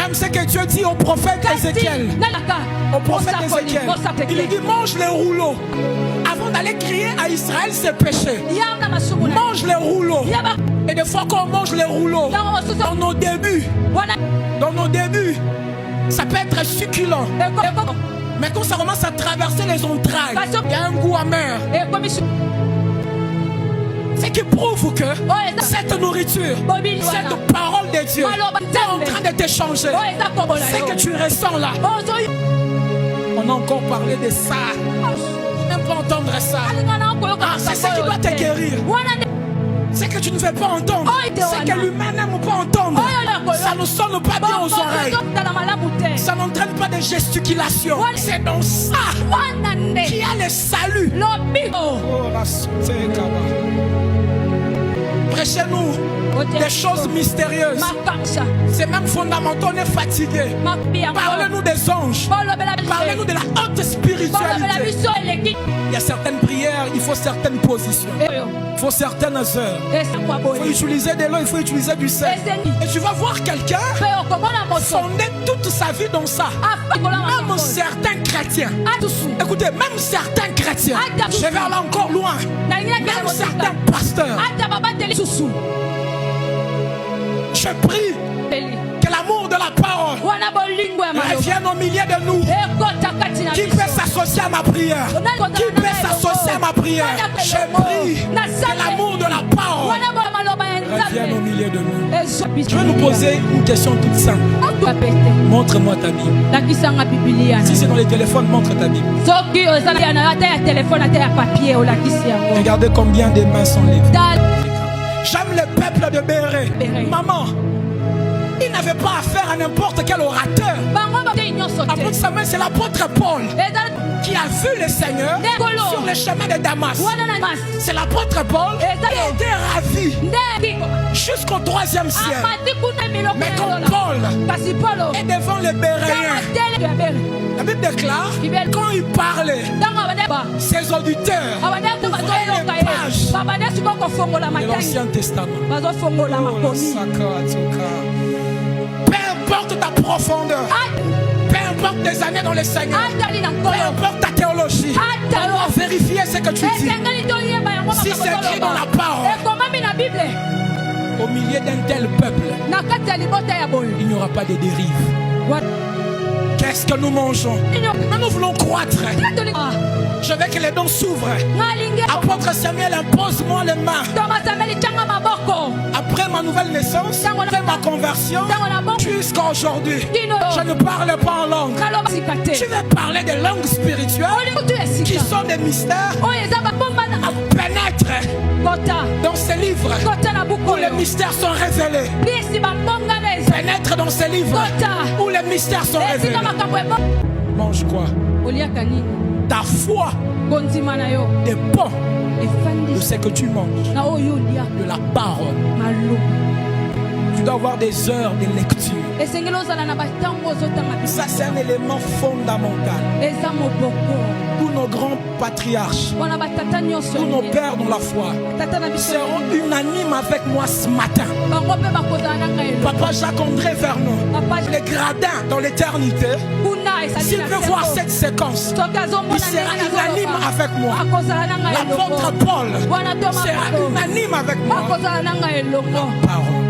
J'aime ce que Dieu dit au prophète Ézéchiel. Au prophète Ézéchiel, il dit mange les rouleaux. Avant d'aller crier à Israël ses péchés, mange les rouleaux. Et des fois quand on mange les rouleaux, dans nos débuts, ça peut être succulent. Mais quand ça commence à traverser les entrailles, il y a un goût amer. C'est qui prouve que cette nourriture, cette parole de Dieu est en train de te changer. C'est que tu ressens là. On a encore parlé de ça. Je n'aime pas entendre ça. C'est ce qui doit te guérir. C'est que tu ne veux pas entendre. C'est que l'humain n'aime pas entendre. Ça ne sonne pas bien aux oreilles. Ça n'entraîne pas de gesticulation. C'est dans ça qu'il y a le salut. Prêchez-nous des choses mystérieuses. C'est même fondamental, on est fatigué. Parlez-nous des anges. Parlez-nous de la haute spiritualité. Il y a certaines prières, il faut certaines positions. Il faut certaines heures. Il faut utiliser de l'eau, il faut utiliser du sel. Et tu vas voir quelqu'un fonder toute sa vie dans ça. Même certains chrétiens. Écoutez, même certains chrétiens. Je vais aller encore loin. Même certains pasteurs. Je prie que l'amour de la parole revienne au milieu de nous. Qui peut s'associer à ma prière? Qui peut s'associer à ma prière? Je prie que l'amour de la parole revienne au milieu de nous. Je vais nous poser une question toute simple. Montre-moi ta Bible. Si c'est dans les téléphones, montre ta Bible. Regardez combien de mains sont libres. J'aime le peuple de Béré. Maman, il n'avait pas affaire à n'importe quel orateur. Apôtre Samuel, c'est l'apôtre Paul qui a vu le Seigneur sur le chemin de Damas. C'est l'apôtre Paul qui a été ravi jusqu'au 3e siècle. Mais quand Paul est devant les Béréens, la Bible déclare, quand il parlait, ses auditeurs ouvraient les pages de l'Ancien Testament. Peu importe ta profondeur, peu importe tes années dans le Seigneur, peu importe ta théologie, on doit vérifier ce que tu dis. Si c'est écrit dans la parole, au milieu d'un tel peuple, il n'y aura pas de dérive. Qu'est-ce que nous mangeons? Nous voulons croître. Je veux que les dons s'ouvrent. Apôtre Samuel, impose-moi les mains. Après ma nouvelle naissance, après ma conversion, jusqu'à aujourd'hui, je ne parle pas en langue. Tu veux parler des langues spirituelles qui sont des mystères à pénétrer dans ces livres où les mystères sont révélés. Pénètre dans ces livres où les mystères sont révélés. Mange quoi? Ta foi dépend de ce que tu manges, de la parole. Tu dois avoir des heures de lecture. Ça, c'est un élément fondamental. Tous nos grands patriarches, tous nos pères dans la foi seront unanimes avec moi ce matin. Papa Jacques-André Vernon, les gradins dans l'éternité, s'il veut voir cette séquence, il sera unanime avec moi. L'apôtre Paul sera unanime avec moi. La parole.